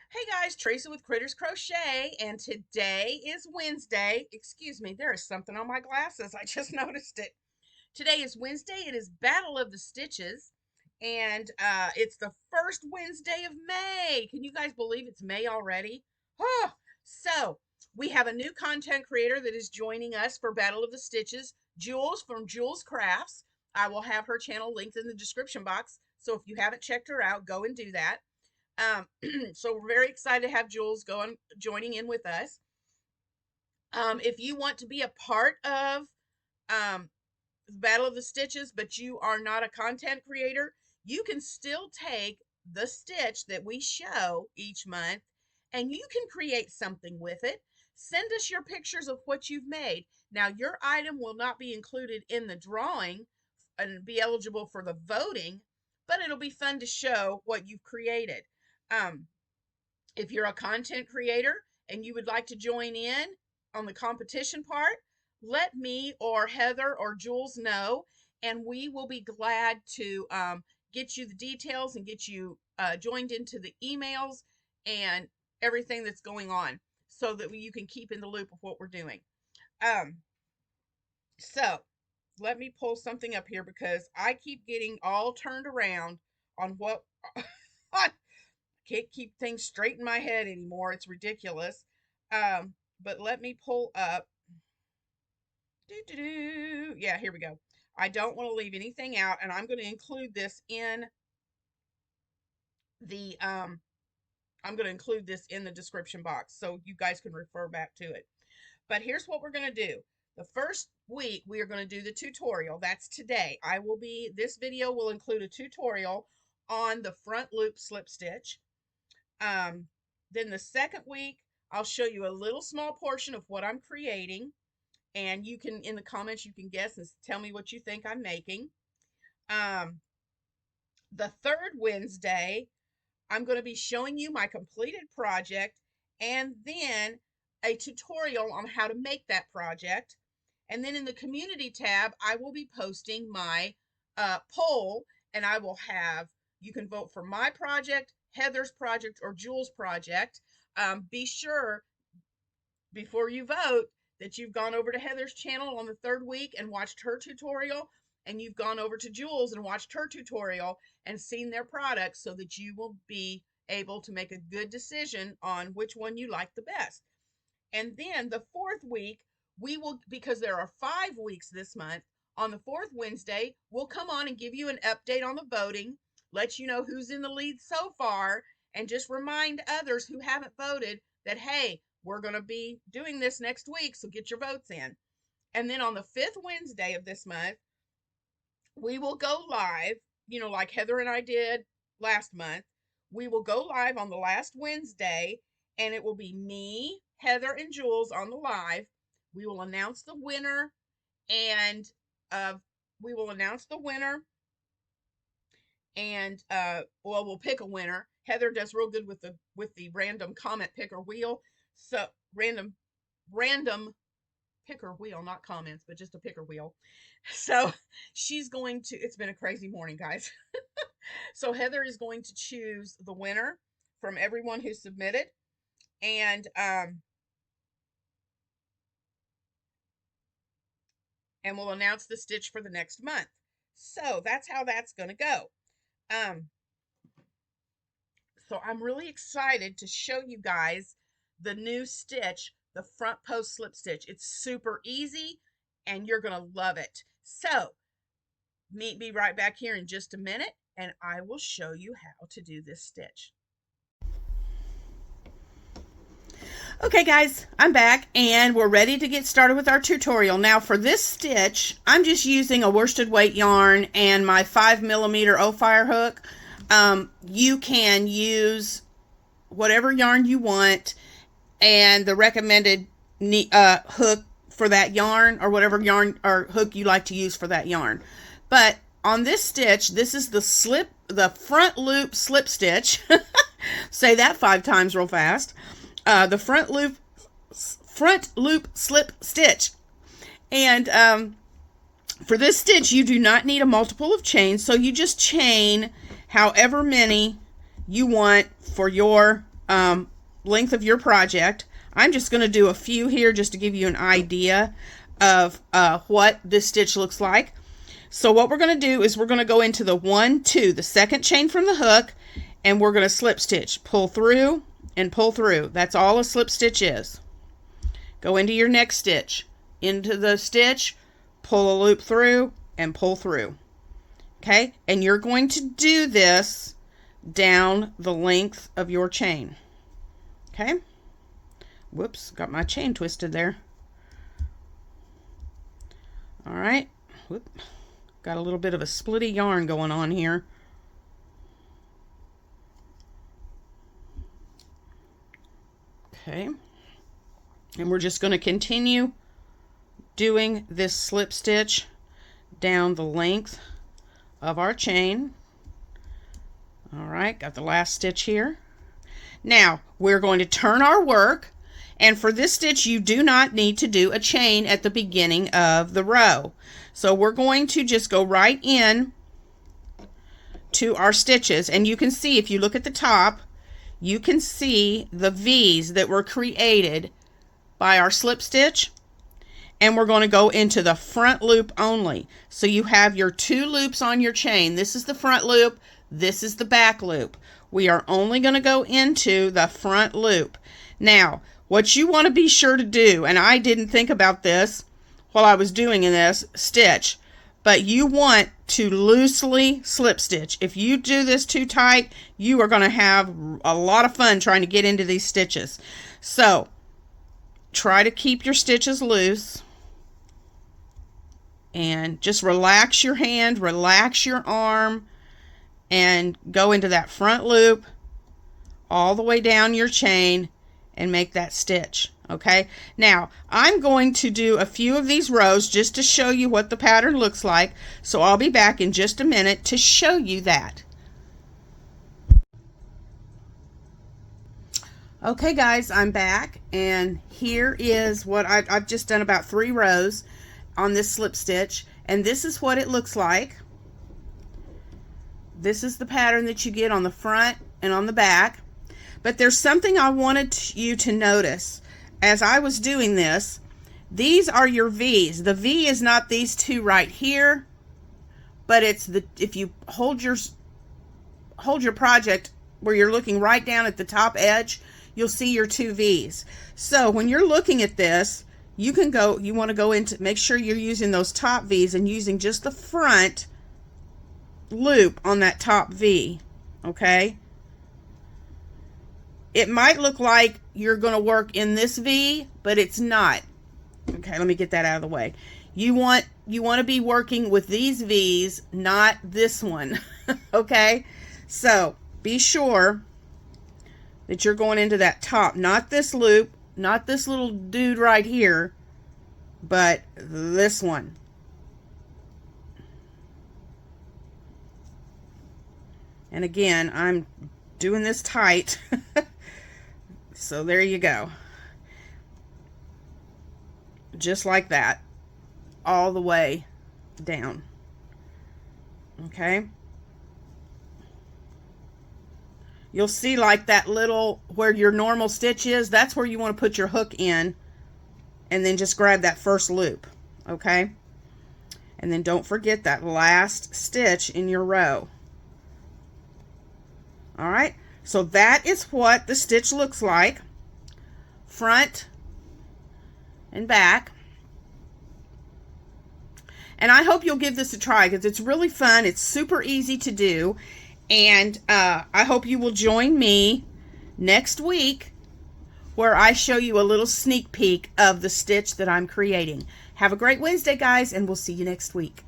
Hey guys, Teresa with Critters Crochet, and today is Wednesday. Excuse me, there is something on my glasses. I just noticed it. Today is Wednesday. It is Battle of the Stitches, and it's the first Wednesday of May. Can you guys believe it's May already? Oh, so we have a new content creator that is joining us for Battle of the Stitches, Jules from Jules Crafts. I will have her channel linked in the description box, so if you haven't checked her out, go and do that. Um, so we're very excited to have Jules joining in with us. If you want to be a part of um, Battle of the Stitches, but you are not a content creator, you can still take the stitch that we show each month and you can create something with it. Send us your pictures of what you've made. Now, your item will not be included in the drawing and be eligible for the voting, but it'll be fun to show what you've created. Um, if you're a content creator and you would like to join in on the competition part, let me or Heather or Jules know, and we will be glad to get you the details and get you joined into the emails and everything that's going on so that you can keep in the loop of what we're doing. Um, so let me pull something up here because I keep getting all turned around on what I can't keep things straight in my head anymore. It's ridiculous. But let me pull up. Yeah, here we go. I don't want to leave anything out, and I'm going to include this in the I'm going to include this in the description box so you guys can refer back to it. But here's what we're going to do. The first week we are going to do the tutorial. That's today. This video will include a tutorial on the front loop slip stitch. Then the second week, I'll show you a little small portion of what I'm creating. And you can, in the comments, you can guess and tell me what you think I'm making. The third Wednesday, I'm going to be showing you my completed project and then a tutorial on how to make that project. And then in the community tab, I will be posting my poll, and I will have, you can vote for my project, Heather's project, or Jules' project. Be sure before you vote that you've gone over to Heather's channel on the third week and watched her tutorial, and you've gone over to Jules and watched her tutorial and seen their products so that you will be able to make a good decision on which one you like the best. And then the fourth week, we will, because there are 5 weeks this month, on the fourth Wednesday, we'll come on and give you an update on the voting, let you know who's in the lead so far, and just remind others who haven't voted that, hey, we're going to be doing this next week, so get your votes in. And then on the fifth Wednesday of this month, we will go live, like Heather and I did last month. We will go live on the last Wednesday, and it will be me, Heather, and Jules on the live. We will announce the winner, and we will announce the winner, and we'll pick a winner. Heather does real good with the random comment picker wheel, so random picker wheel, not comments, but just a picker wheel. So she's going to, it's been a crazy morning, guys. So Heather is going to choose the winner from everyone who submitted, and we'll announce the stitch for the next month. So that's how that's going to go. So I'm really excited to show you guys the new stitch, the front post slip stitch. It's super easy and you're going to love it. So meet me right back here in just a minute and I will show you how to do this stitch. Okay guys, I'm back and we're ready to get started with our tutorial. Now for this stitch, I'm just using a worsted weight yarn and my 5mm O-Fire hook. You can use whatever yarn you want and the recommended hook for that yarn, or whatever yarn or hook you like to use for that yarn. But on this stitch, this is the front loop slip stitch. Say that 5 times real fast. The front loop slip stitch. And for this stitch, you do not need a multiple of chains, so you just chain however many you want for your length of your project. I'm just going to do a few here just to give you an idea of what this stitch looks like. So what we're going to do is we're going to go into the 1, 2, the second chain from the hook, and we're going to slip stitch, pull through and pull through. That's all a slip stitch is. Go into your next stitch, into the stitch, pull a loop through and pull through. Okay, and you're going to do this down the length of your chain. Okay, whoops, got my chain twisted there. All right, whoop, got a little bit of a splitty yarn going on here. Okay, and we're just going to continue doing this slip stitch down the length of our chain. All right, got the last stitch here. Now we're going to turn our work, and for this stitch you do not need to do a chain at the beginning of the row. So we're going to just go right in to our stitches, and you can see, if you look at the top, you can see the V's that were created by our slip stitch. And we're going to go into the front loop only. So you have your 2 loops on your chain. This is the front loop. This is the back loop. We are only going to go into the front loop. Now, what you want to be sure to do, and I didn't think about this while I was doing this stitch, but you want to loosely slip stitch. If you do this too tight, you are going to have a lot of fun trying to get into these stitches. So try to keep your stitches loose. And just relax your hand, relax your arm, and go into that front loop all the way down your chain and make that stitch. Okay, now I'm going to do a few of these rows just to show you what the pattern looks like. So I'll be back in just a minute to show you that. Okay guys, I'm back, and here is what I've just done about 3 rows on this slip stitch, and this is what it looks like. This is the pattern that you get on the front and on the back. But there's something I wanted you to notice as I was doing this. These are your V's. The V is not these 2 right here, but it's the, if you hold your project where you're looking right down at the top edge, you'll see your 2 V's. So when you're looking at this, you want to go into, make sure you're using those top V's and using just the front loop on that top V. Okay, it might look like you're going to work in this V, but it's not. Okay, let me get that out of the way. You want to be working with these V's, not this one. Okay, so be sure that you're going into that top, not this loop, not this little dude right here, but this one. And again, I'm doing this tight. So there you go. Just like that, all the way down. Okay. You'll see like that little, where your normal stitch is, that's where you want to put your hook in, and then just grab that first loop. Okay, and then don't forget that last stitch in your row. All right, so that is what the stitch looks like, front and back. And I hope you'll give this a try, because it's really fun. It's super easy to do. And I hope you will join me next week, where I show you a little sneak peek of the stitch that I'm creating. Have a great Wednesday, guys, and we'll see you next week.